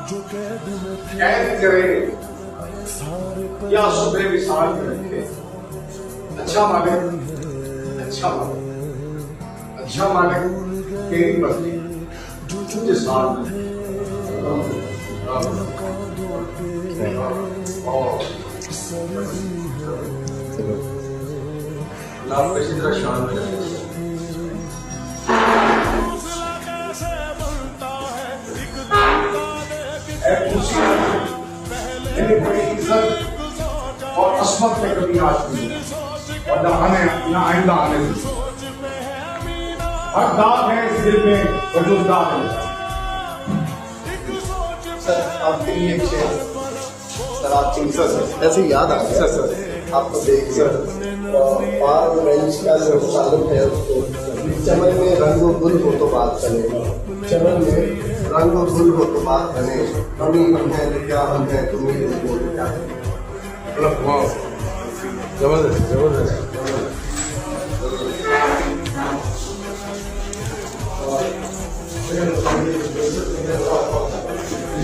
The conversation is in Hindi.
कैद करे या सुबह विशाल में रखे। अच्छा मालिक, अच्छा मालिक, अच्छा मालिक, तेरी मर्जी तुझे साथ में। अल्लाह आपको इसी तरह शान में रखे। मेरी बड़ी इज्जत और असमत में कभी आज हुई और न आइंदा आने दी। हर दाग है इस दिल में वजूद दाग है। सर आपके लिए एक शेर सर आपकी सर ऐसे याद आ गया सर आपको देख सर पार बेंच का जो ताल्लुक है उसको चमन में रंग गुल हो तो बात चले, चमन में रंग गुल हो तो बात बने, हम है तो क्या हम है तुम्हें तो क्या है। जबरदस्त जबरदस्त। जबरदस्त